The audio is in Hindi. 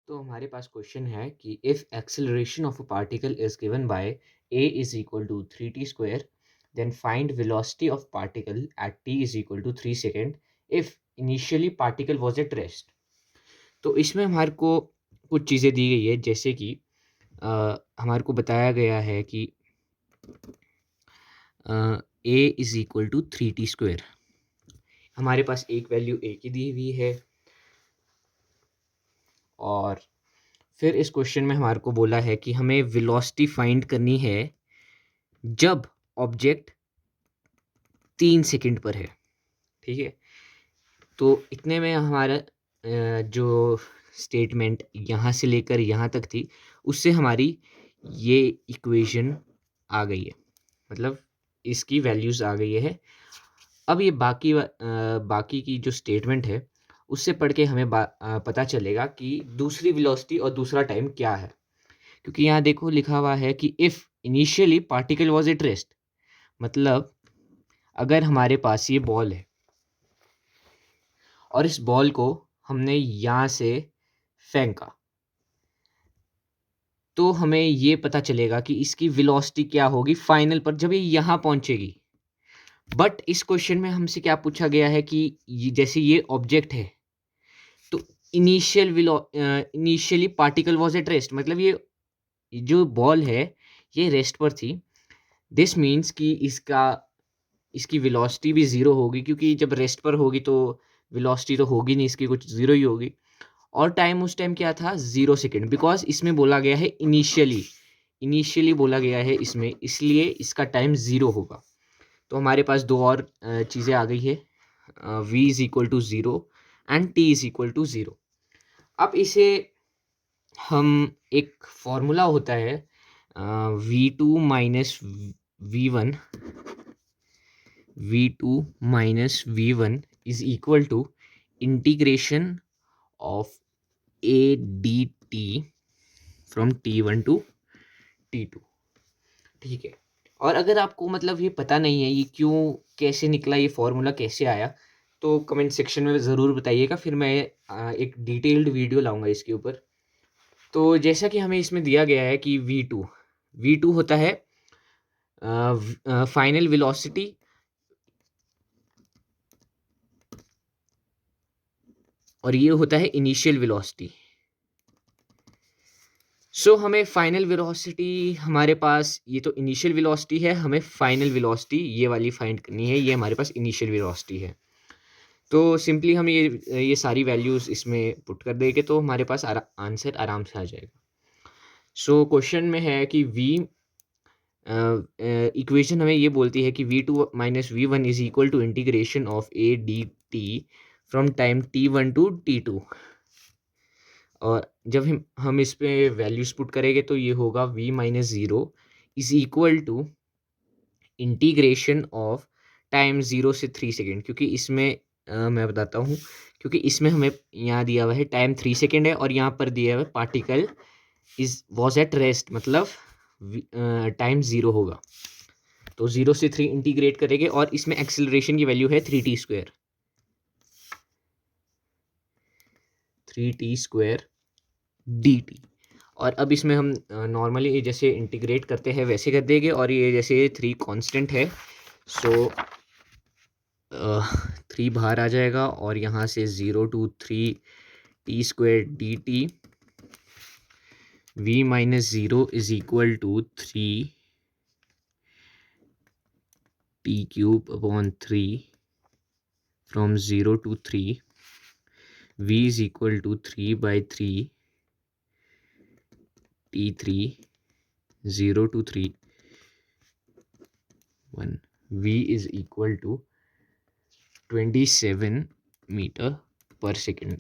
तो हमारे पास क्वेश्चन है कि if acceleration of a particle is given by a is equal to 3t² then find velocity of particle at t is equal to 3 second if initially particle was at rest. तो इसमें हमारे को कुछ चीज़ें दी गई है, जैसे कि हमारे को बताया गया है कि a is equal to 3t²। हमारे पास एक वैल्यू a की दी हुई है और फिर इस क्वेश्चन में हमारे को बोला है कि हमें वेलोसिटी फाइंड करनी है जब ऑब्जेक्ट 3 सेकंड पर है। ठीक है, तो इतने में हमारा जो स्टेटमेंट यहाँ से लेकर यहाँ तक थी, उससे हमारी ये इक्वेशन आ गई है, मतलब इसकी वैल्यूज़ आ गई है। अब ये बाकी की जो स्टेटमेंट है उससे पढ़ के हमें पता चलेगा कि दूसरी वेलोसिटी और दूसरा टाइम क्या है। क्योंकि यहाँ देखो लिखा हुआ है कि if initially particle was at rest, मतलब अगर हमारे पास ये बॉल है और इस बॉल को हमने यहाँ से फेंका, तो हमें ये पता चलेगा कि इसकी वेलोसिटी क्या होगी फाइनल पर जब ये यहाँ पहुँचेगी। बट इस क्वेश्चन में हमसे क्या पूछा गया है कि जैसे ये ऑब्जेक्ट है, तो initially particle was at rest, मतलब ये जो बॉल है ये रेस्ट पर थी। दिस मीन्स कि इसकी वेलोसिटी भी ज़ीरो होगी, क्योंकि जब रेस्ट पर होगी तो वेलोसिटी तो होगी नहीं, इसकी कुछ ज़ीरो ही होगी। और टाइम उस टाइम क्या था, 0 सेकेंड, बिकॉज इसमें बोला गया है इनिशियली बोला गया है इसमें, इसलिए इसका टाइम 0 होगा। तो हमारे पास दो और चीज़ें आ गई है, v is equal to 0 and t is equal to 0। अब इसे हम एक फॉर्मूला होता है v2 minus v1 v2 - v1 is equal to integration of a dt from t1 to t2। ठीक है, और अगर आपको मतलब ये पता नहीं है ये क्यों कैसे निकला, ये फॉर्मूला कैसे आया, तो कमेंट सेक्शन में ज़रूर बताइएगा, फिर मैं एक डिटेल्ड वीडियो लाऊंगा इसके ऊपर। तो जैसा कि हमें इसमें दिया गया है कि v2 होता है फाइनल वेलोसिटी और ये होता है इनिशियल वेलोसिटी। सो हमें फाइनल वेलोसिटी, हमारे पास ये तो इनिशियल वेलोसिटी है, हमें फाइनल वेलोसिटी ये वाली फाइंड करनी है, ये हमारे पास इनिशियल वेलोसिटी है। तो सिंपली हम ये सारी वैल्यूज़ इसमें पुट कर देंगे तो हमारे पास आंसर आराम से आ जाएगा। सो क्वेश्चन में है कि इक्वेशन हमें ये बोलती है कि v2 - v1 is equal to integration of a dt फ्रॉम टाइम t1 टू t2। और जब हम इस पे वैल्यूज पुट करेंगे तो ये होगा v - 0 is equal to integration of time 0 से 3 सेकेंड, क्योंकि इसमें मैं बताता हूँ, क्योंकि इसमें हमें यहाँ दिया हुआ है टाइम 3 सेकेंड है और यहाँ पर दिया हुआ है particle is was at rest, मतलब टाइम 0 होगा। तो 0 से 3 इंटीग्रेट करेंगे और इसमें एक्सेलरेशन की वैल्यू है 3t², 3t² dt। और अब इसमें हम नॉर्मली जैसे इंटीग्रेट करते हैं वैसे कर देंगे, और ये जैसे 3 कांस्टेंट है, सो 3 बाहर आ जाएगा और यहाँ से 0 to 3t² dt v - 0 is equal to 3t³ from 0 to 3, v is equal to 3/3 t3 0 to 3 1, v is equal to 27 metre पर सेकेंड।